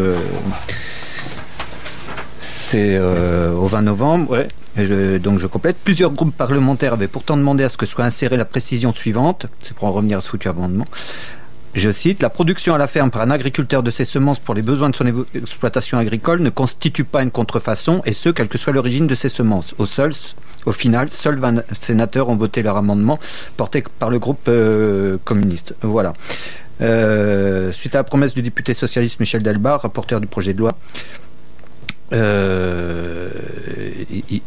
au 20 novembre, ouais. Donc je complète. Plusieurs groupes parlementaires avaient pourtant demandé à ce que soit insérée la précision suivante, c'est pour en revenir à ce foutu amendement. Je cite, la production à la ferme par un agriculteur de ses semences pour les besoins de son exploitation agricole ne constitue pas une contrefaçon, et ce, quelle que soit l'origine de ces semences. Au final, seuls 20 sénateurs ont voté leur amendement porté par le groupe communiste. Voilà. Suite à la promesse du député socialiste Michel Delbar, rapporteur du projet de loi,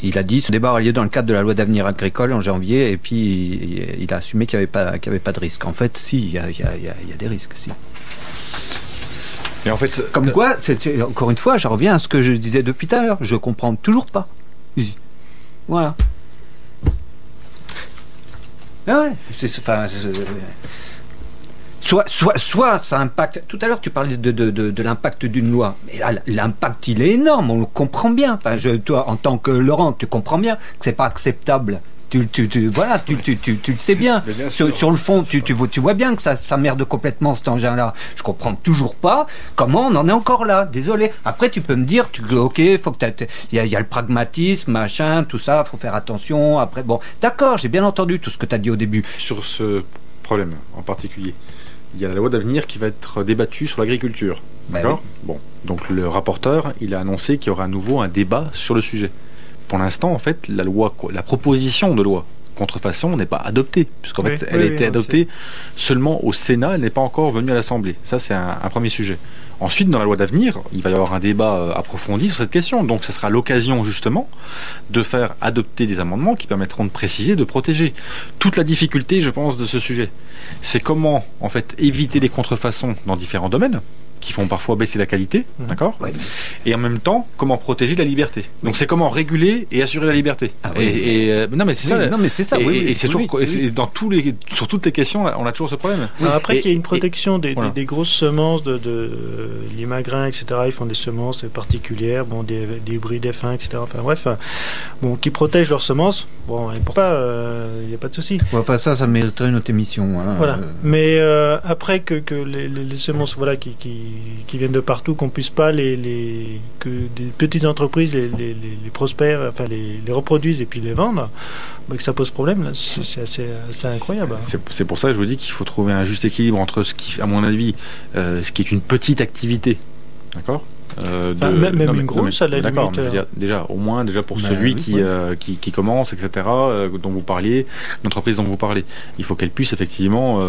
il a dit ce débat aura lieu dans le cadre de la loi d'avenir agricole en janvier, et puis il a assumé qu'il n'y avait pas de risque. En fait, si, il y a des risques, si. Et en fait, comme quoi, encore une fois, je reviens à ce que je disais depuis tout à l'heure, je comprends toujours pas. Voilà. Ah ouais, Soit ça impacte. Tout à l'heure, tu parlais de l'impact d'une loi. Mais là, l'impact, il est énorme, on le comprend bien. Enfin, toi, en tant que Laurent, tu comprends bien que c'est pas acceptable. Tu le sais bien. Sur le fond, tu vois bien que ça merde complètement cet engin-là. Je comprends toujours pas comment on en est encore là. Désolé. Après, tu peux me dire, ok, faut que il y a le pragmatisme, machin, tout ça, faut faire attention. Après, bon, d'accord, j'ai bien entendu tout ce que tu as dit au début. Sur ce problème en particulier, il y a la loi d'avenir qui va être débattue sur l'agriculture. D'accord ? Oui. Bon, donc le rapporteur, il a annoncé qu'il y aura à nouveau un débat sur le sujet. Pour l'instant, en fait, la proposition de loi contrefaçon n'est pas adoptée, puisqu'en fait, elle a été adoptée seulement au Sénat, elle n'est pas encore venue à l'Assemblée. Ça, c'est un premier sujet. Ensuite, dans la loi d'avenir, il va y avoir un débat approfondi sur cette question. Donc, ce sera l'occasion, justement, de faire adopter des amendements qui permettront de préciser, de protéger. Toute la difficulté, je pense, de ce sujet, c'est comment, en fait, éviter les contrefaçons dans différents domaines, qui font parfois baisser la qualité, d'accord ? Oui. Et en même temps, comment protéger la liberté. Donc c'est comment réguler et assurer la liberté. Ah, oui. Non mais c'est ça. Non mais c'est ça. Et c'est toujours dans sur toutes les questions, on a toujours ce problème. Alors après qu'il y ait une protection des grosses semences de l'imagrin, etc. Ils font des semences particulières, des hybrides F1, etc. Enfin bref, qui protègent leurs semences. Bon, et pour pas, il n'y a pas de souci. Enfin ça mériterait une autre émission. Hein. Voilà. Mais après que les semences, qui qui viennent de partout, qu'on puisse pas que des petites entreprises les prospèrent, enfin les reproduisent et puis les vendent, que ça pose problème. Là, c'est assez incroyable. C'est pour ça que je vous dis qu'il faut trouver un juste équilibre entre ce qui, à mon avis, ce qui est une petite activité, d'accord. Même une grosse à la limite. Déjà, au moins pour celui qui commence, etc., dont vous parliez, l'entreprise dont vous parlez, il faut qu'elle puisse effectivement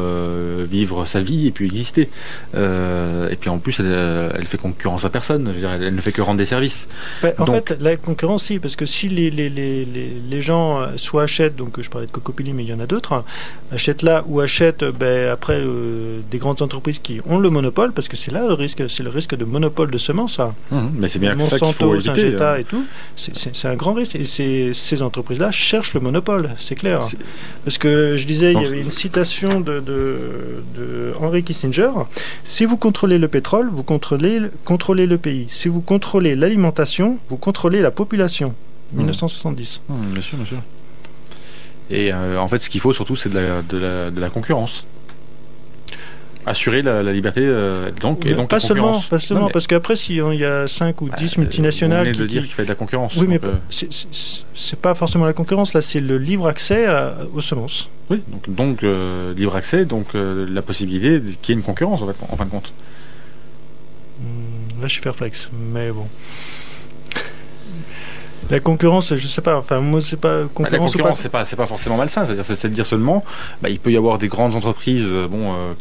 vivre sa vie et puis exister. Et puis en plus, elle fait concurrence à personne. Je veux dire, elle ne fait que rendre des services. En fait, la concurrence, si, parce que si les gens soit achètent, donc je parlais de Cocopelli, mais il y en a d'autres, achètent là ou achètent après des grandes entreprises qui ont le monopole, parce que c'est là le risque, c'est le risque de monopole de semences. Mais c'est bien Monsanto, ça qu'il faut éviter. Syngenta et tout, c'est un grand risque. Et ces entreprises-là cherchent le monopole, c'est clair. Parce que je disais, il y avait une citation de Henry Kissinger. Si vous contrôlez le pétrole, vous contrôlez le pays. Si vous contrôlez l'alimentation, vous contrôlez la population. 1970. Bien sûr, bien sûr. Et en fait, ce qu'il faut surtout, c'est de la concurrence. Assurer la liberté donc pas seulement, parce qu'après s'il y a 5 ou 10 multinationales vous venez de dire qu'il fait de la concurrence. Oui, mais c'est pas forcément la concurrence, là c'est le libre accès aux semences. Oui, donc libre accès, donc la possibilité qu'il y ait une concurrence en fin de compte. Là je suis perplexe, mais bon. La concurrence, je sais pas. Enfin, moi, c'est pas concurrence. La concurrence, c'est pas forcément malsain. C'est de dire seulement, il peut y avoir des grandes entreprises,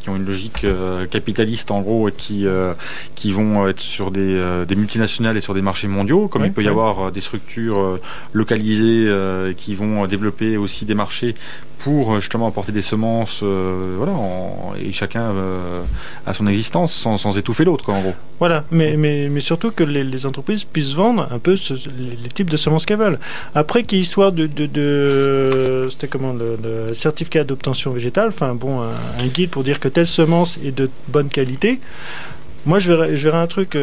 qui ont une logique capitaliste en gros et qui vont être sur des multinationales et sur des marchés mondiaux, comme il peut y avoir des structures localisées qui vont développer aussi des marchés pour justement apporter des semences, et chacun a son existence sans étouffer l'autre, en gros. Voilà, mais surtout que les entreprises puissent vendre un peu les types de semences qu'elles veulent. Après, qu'il y ait histoire c'était comment le certificat d'obtention végétale, un guide pour dire que telle semence est de bonne qualité. Moi, je verrais un truc.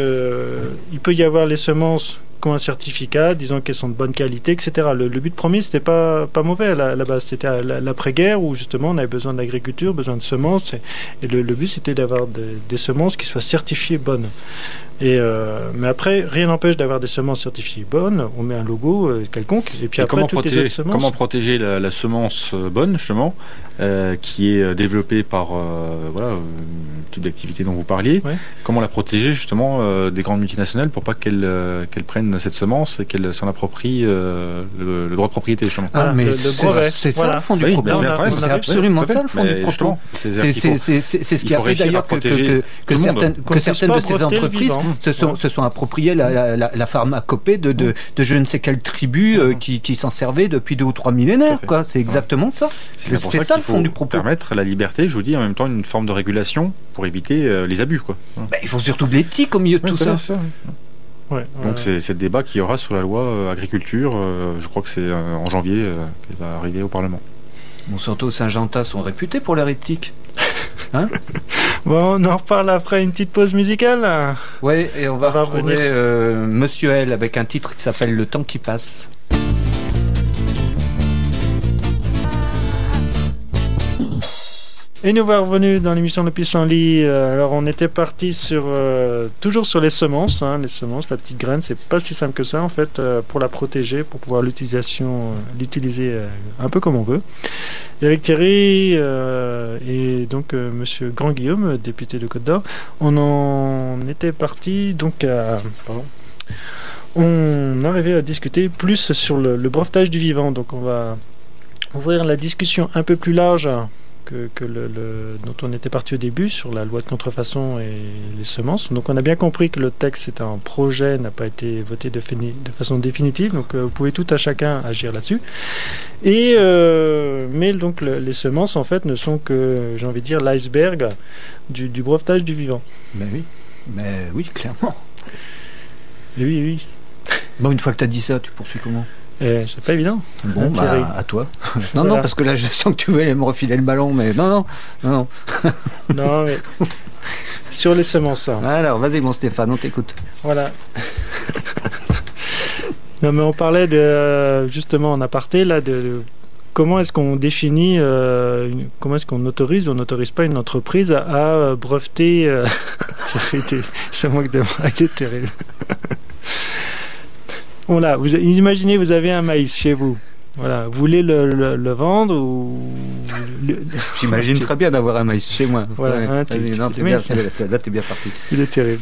Il peut y avoir les semences qui ont un certificat disant qu'elles sont de bonne qualité, etc. Le but premier, c'était pas mauvais à la base. C'était à l'après-guerre où justement on avait besoin d'agriculture, besoin de semences, et le but c'était d'avoir des semences qui soient certifiées bonnes. Mais après, rien n'empêche d'avoir des semences certifiées bonnes. On met un logo quelconque, et puis après toutes les autres semences. Comment protéger la semence bonne justement, qui est développée par le type d'activité dont vous parliez. Ouais. Comment la protéger justement des grandes multinationales pour pas qu'elles prennent cette semence et qu'elles s'en approprient le droit de propriété justement. Mais c'est ça le fond du problème. C'est absolument ça le fond du propos. C'est ce qui a fait d'ailleurs que certaines de ces entreprises se sont appropriées la pharmacopée de je ne sais quelle tribu qui s'en servait depuis 2 ou 3 millénaires. C'est exactement ça. C'est ça le fond du propos. Permettre la liberté, je vous dis, en même temps une forme de régulation pour éviter les abus. Il faut surtout de l'éthique au milieu de tout ça. Donc c'est le débat qu'il y aura sur la loi agriculture, je crois que c'est en janvier qu'elle va arriver au Parlement. Monsanto, Syngenta sont réputés pour leur éthique. Hein? Bon, on en reparle après une petite pause musicale. Oui, et on va retrouver Monsieur L avec un titre qui s'appelle Le temps qui passe. Et nous voilà revenus dans l'émission de Pissenlit. Alors on était parti toujours sur les semences. Les semences, la petite graine, c'est pas si simple que ça en fait pour la protéger, pour pouvoir l'utiliser un peu comme on veut. Et avec Thierry et donc Monsieur Grand Guillaume, député de Côte d'Or, on en était parti donc on arrivait à discuter plus sur le brevetage du vivant. Donc on va ouvrir la discussion un peu plus large que dont on était parti au début sur la loi de contrefaçon et les semences. Donc on a bien compris que le texte c'est un projet, n'a pas été voté de façon définitive, donc vous pouvez tout à chacun agir là-dessus. Mais donc les semences en fait ne sont que, j'ai envie de dire, l'iceberg du brevetage du vivant. Mais oui, clairement. Et oui. Bon, une fois que tu as dit ça, tu poursuis comment ? C'est pas évident. Bon, à toi. Non, parce que là, je sens que tu veux aller me refiler le ballon, mais non. Non, mais sur les semences. Alors, vas-y, mon Stéphane, on t'écoute. Voilà. Non, mais on parlait justement en aparté là de comment est-ce qu'on définit, comment est-ce qu'on autorise ou on n'autorise pas une entreprise à breveter ça manque de mots, il est terrible. Voilà, imaginez, vous avez un maïs chez vous. Voilà, vous voulez le vendre ou... J'imagine très bien d'avoir un maïs chez moi. Voilà, ouais. Hein, là, t'es bien parti. Il est terrible.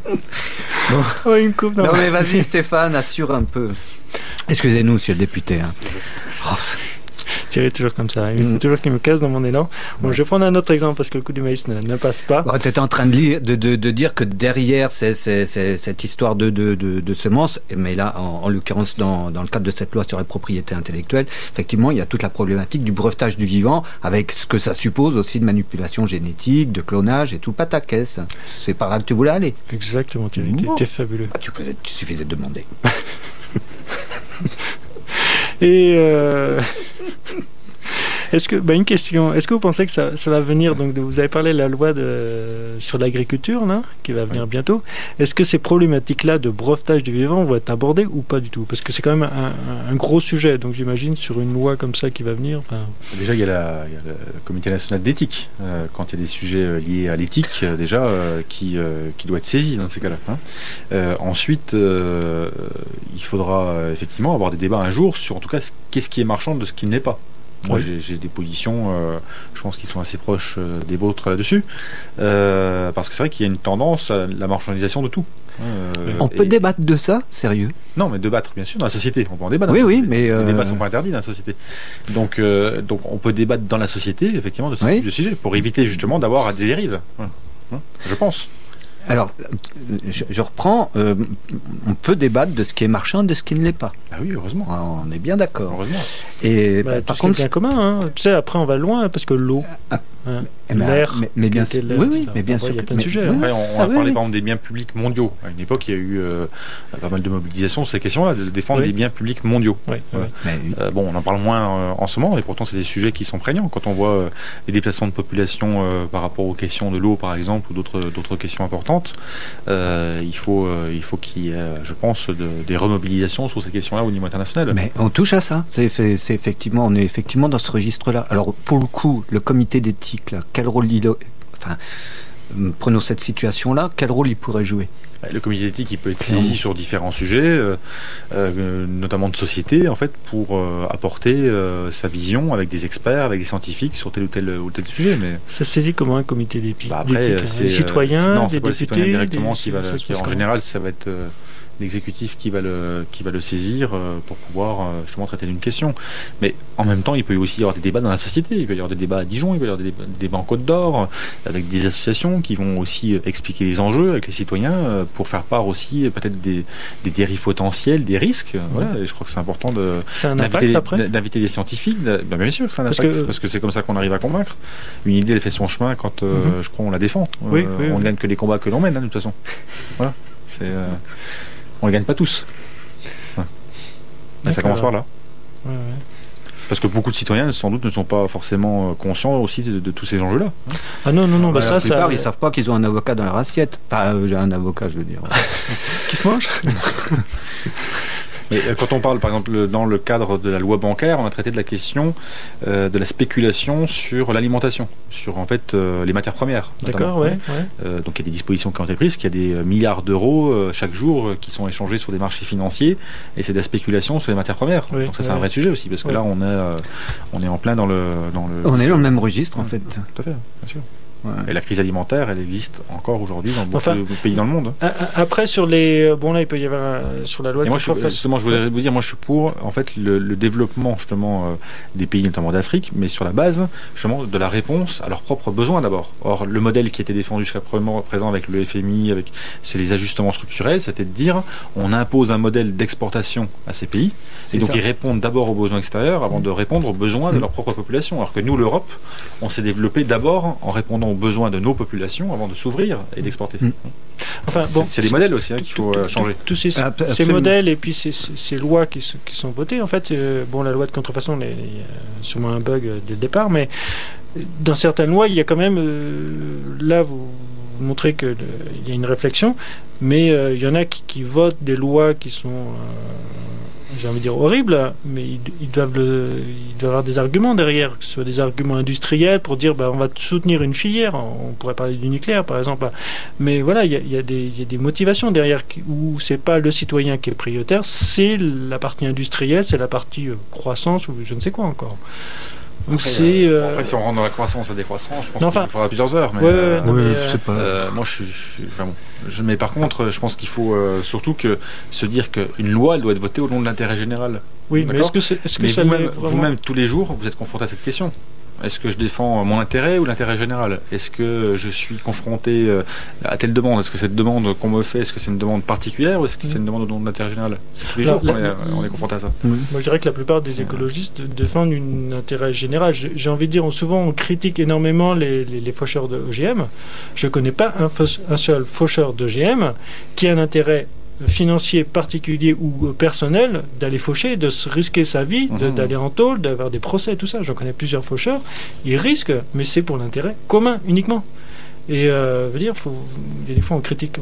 Bon. Oh, il me coupe. Non, mais vas-y, Stéphane, assure un peu. Excusez-nous, monsieur le député. Hein. Oh. Thierry est toujours comme ça. Il faut toujours qu'il me casse dans mon élan. Bon, je vais prendre un autre exemple parce que le coup du maïs ne passe pas. Bon, tu étais en train de dire que derrière cette histoire de semences, mais là, en l'occurrence, dans le cadre de cette loi sur la propriété intellectuelle, effectivement, il y a toute la problématique du brevetage du vivant, avec ce que ça suppose aussi de manipulation génétique, de clonage et tout pataquès. C'est par là que tu voulais aller. Exactement, Thierry. T'es fabuleux. Bah, tu suffit de demander. Et une question, est-ce que vous pensez que ça va venir, donc vous avez parlé de la loi sur l'agriculture là, qui va venir bientôt, est-ce que ces problématiques-là de brevetage du vivant vont être abordées ou pas du tout? Parce que c'est quand même un gros sujet, donc j'imagine sur une loi comme ça qui va venir... Déjà il y a le comité national d'éthique, quand il y a des sujets liés à l'éthique, qui doit être saisi dans ces cas-là. Hein. Ensuite, il faudra effectivement avoir des débats un jour sur en tout cas qu'est-ce qui est marchand de ce qui ne l'est pas. Moi, j'ai des positions, je pense, qui sont assez proches des vôtres là-dessus, parce que c'est vrai qu'il y a une tendance à la marchandisation de tout. On peut débattre de ça, sérieux? Non, mais débattre, bien sûr, dans la société. On peut en débattre. Oui, mais les débats ne sont pas interdits dans la société. Donc, on peut débattre dans la société, effectivement, de ce type de sujet, pour éviter justement d'avoir des dérives. Je pense. Alors, je reprends, on peut débattre de ce qui est marchand, de ce qui ne l'est pas. Ah oui, heureusement. On est bien d'accord. Heureusement. Et par contre, c'est bien commun. Hein. Tu sais, après, on va loin, parce que l'eau, l'air, mais bien sûr, mais bien sûr, il y a plein de sujets. Après, on a parlé par exemple des biens publics mondiaux. À une époque, il y a eu pas mal de mobilisation sur ces questions-là, de défendre les biens publics mondiaux. Bon, on en parle moins en ce moment, et pourtant, c'est des sujets qui sont prégnants. Quand on voit les déplacements de population par rapport aux questions de l'eau, par exemple, ou d'autres questions importantes, il faut qu'il y ait, je pense, des remobilisations sur ces questions-là au niveau international. Mais on touche à ça. On est effectivement dans ce registre-là. Alors, pour le coup, le comité d'éthique, là, quel rôle prenons cette situation-là, quel rôle il pourrait jouer? Le comité d'éthique, il peut être saisi sur différents sujets, notamment de société, en fait, pour apporter sa vision avec des experts, avec des scientifiques sur tel ou tel sujet. Mais ça se saisit comment un comité d'éthique? Après, c'est des citoyens, non, des députés, citoyens directement en général, ça va être l'exécutif qui va le saisir pour pouvoir justement traiter d'une question. Mais en même temps, il peut aussi y avoir des débats dans la société. Il peut y avoir des débats à Dijon, il peut y avoir des débats en Côte d'Or, avec des associations qui vont aussi expliquer les enjeux avec les citoyens pour faire part aussi peut-être des dérives potentielles, des risques. Voilà. Et je crois que c'est important d'inviter les scientifiques. Bien sûr que c'est un impact, parce que c'est comme ça qu'on arrive à convaincre. Une idée, elle fait son chemin quand je crois on la défend. On ne gagne que les combats que l'on mène, de toute façon. Voilà. On ne gagne pas tous. Ça commence par là. Parce que beaucoup de citoyens, sans doute, ne sont pas forcément conscients aussi de tous ces enjeux-là. Ah non. La plupart, ils ne savent pas qu'ils ont un avocat dans leur assiette. Enfin, un avocat, je veux dire. Qui se mange. Mais quand on parle, par exemple, dans le cadre de la loi bancaire, on a traité de la question de la spéculation sur l'alimentation, sur en fait les matières premières. D'accord, ouais. Donc il y a des dispositions qui ont été prises, qu'il y a des milliards d'euros chaque jour qui sont échangés sur des marchés financiers, et c'est de la spéculation sur les matières premières. Donc ça, c'est un vrai sujet aussi, parce que là, on est en plein dans le... On est dans le même registre, en fait. Tout à fait, bien sûr. Et la crise alimentaire, elle existe encore aujourd'hui dans beaucoup de pays dans le monde. Après, sur les... Bon, là, il peut y avoir sur la loi... Justement, je voudrais vous dire, moi, je suis pour en fait, le développement, justement, des pays, notamment d'Afrique, mais sur la base, justement, de la réponse à leurs propres besoins, d'abord. Or, le modèle qui a été défendu jusqu'à présent avec le FMI, c'est les ajustements structurels, c'était de dire, on impose un modèle d'exportation à ces pays, et donc ils répondent d'abord aux besoins extérieurs avant de répondre aux besoins de leur propre population. Alors que nous, l'Europe, on s'est développé d'abord en répondant aux besoins de nos populations avant de s'ouvrir et d'exporter. Enfin, bon, c'est des modèles aussi qu'il faut changer. Tous ces modèles et puis ces lois qui sont votées, en fait, la loi de contrefaçon, il y a sûrement un bug dès le départ, mais dans certaines lois, il y a quand même, là, montrer qu'il y a une réflexion, mais il y en a qui votent des lois qui sont, j'ai envie de dire, horribles, mais ils doivent avoir des arguments derrière, que ce soit des arguments industriels pour dire on va soutenir une filière. On pourrait parler du nucléaire, par exemple. Mais voilà, il y a des motivations derrière où c'est pas le citoyen qui est prioritaire, c'est la partie industrielle, c'est la partie croissance ou je ne sais quoi encore. Donc après, après, si on rentre dans la croissance et décroissance, je pense qu'il faudra plusieurs heures. Mais, moi, mais par contre, je pense qu'il faut surtout se dire qu'une loi, elle doit être votée au nom de l'intérêt général. Oui, mais est-ce que vous-même, tous les jours, vous êtes confronté à cette question. Est-ce que je défends mon intérêt ou l'intérêt général? Est-ce que je suis confronté à telle demande? Est-ce que cette demande qu'on me fait, est-ce que c'est une demande particulière ou est-ce que c'est une demande au nom de l'intérêt général? C'est tous les jours qu'on est confronté à ça. Moi, je dirais que la plupart des écologistes défendent un intérêt général. J'ai envie de dire, souvent on critique énormément les faucheurs de OGM. Je ne connais pas un seul faucheur d'OGM qui a un intérêt financier particulier ou personnel d'aller faucher, de se risquer sa vie, d'aller en tôle, d'avoir des procès, tout ça. J'en connais plusieurs faucheurs. Ils risquent, mais c'est pour l'intérêt commun uniquement. Et veut dire, il y a des fois on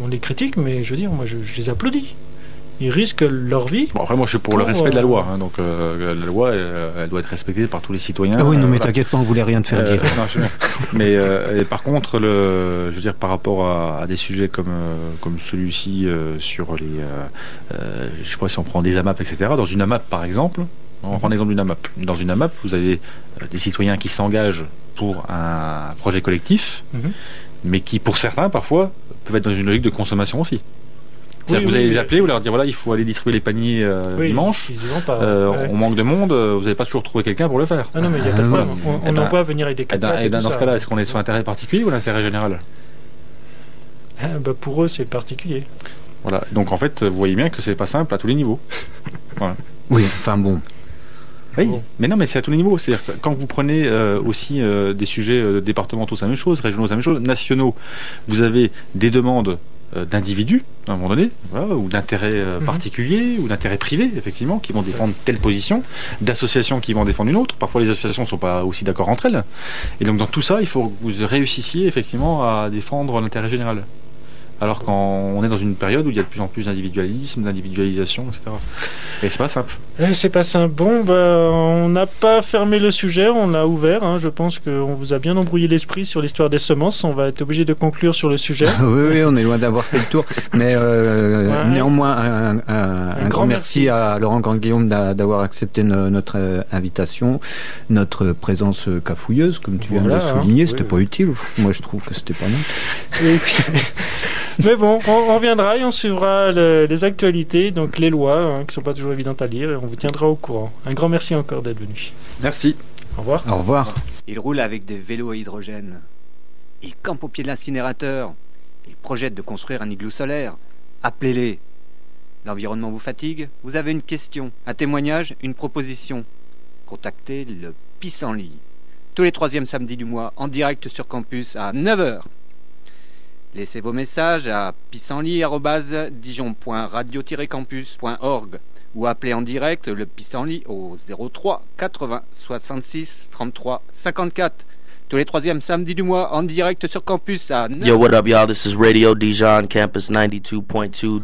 les critique, mais je veux dire, moi je les applaudis. Ils risquent leur vie. Bon, après, moi, je suis pour le respect de la loi. Donc, la loi, elle doit être respectée par tous les citoyens. Ah oui, non, mais t'inquiète pas, on voulait rien te faire dire. Non, mais par contre, je veux dire, par rapport à des sujets comme celui-ci, sur les, je sais pas si on prend des AMAP, etc. Dans une AMAP, par exemple, on prend l'exemple d'une AMAP. Dans une AMAP, vous avez des citoyens qui s'engagent pour un projet collectif, mais qui, pour certains, parfois, peuvent être dans une logique de consommation aussi. C'est-à-dire que vous allez les appeler, vous leur dire voilà, il faut aller distribuer les paniers dimanche. On manque de monde, vous n'avez pas toujours trouvé quelqu'un pour le faire. Ah non, mais il n'y a pas de problème. On envoie venir avec des capables. Et dans ce cas-là, est-ce qu'on est sur l'intérêt particulier ou l'intérêt général? Pour eux, c'est particulier. Voilà. Donc en fait, vous voyez bien que c'est pas simple à tous les niveaux. Voilà. Oui, enfin bon. Oui, mais non, mais c'est à tous les niveaux. C'est-à-dire que quand vous prenez aussi des sujets départementaux, c'est la même chose, régionaux, c'est la même chose, nationaux, vous avez des demandes d'individus, à un moment donné, voilà, ou d'intérêts particuliers, ou d'intérêts privés, effectivement, qui vont défendre telle position, d'associations qui vont défendre une autre. Parfois, les associations ne sont pas aussi d'accord entre elles. Et donc, dans tout ça, il faut que vous réussissiez, effectivement, à défendre l'intérêt général. Alors qu'on est dans une période où il y a de plus en plus d'individualisme, d'individualisation, etc. Et c'est pas simple. C'est pas simple. Bon, on n'a pas fermé le sujet, on l'a ouvert. Je pense qu'on vous a bien embrouillé l'esprit sur l'histoire des semences. On va être obligé de conclure sur le sujet. Oui, on est loin d'avoir fait le tour. Mais néanmoins, un grand merci à Laurent Grandguillaume d'avoir accepté notre invitation, notre présence cafouilleuse, comme tu viens de le souligner. C'était pas utile. Moi, je trouve que c'était pas mal. Mais bon, on reviendra et on suivra les actualités, donc les lois, qui ne sont pas toujours évidentes à lire, et on vous tiendra au courant. Un grand merci encore d'être venu. Merci. Au revoir. Au revoir. Il roule avec des vélos à hydrogène. Il campe au pied de l'incinérateur. Il projette de construire un igloo solaire. Appelez-les. L'environnement vous fatigue? Vous avez une question, un témoignage, une proposition? Contactez le Pissenlit. Tous les 3e samedis du mois, en direct sur campus à 9h. Laissez vos messages à pissenlit@dijon.radio-campus.org ou appelez en direct le Pissenlit au 03 80 66 33 54. Tous les 3e samedis du mois en direct sur campus à 9h. Yo, what up, y'all? This is Radio Dijon, Campus 92.2.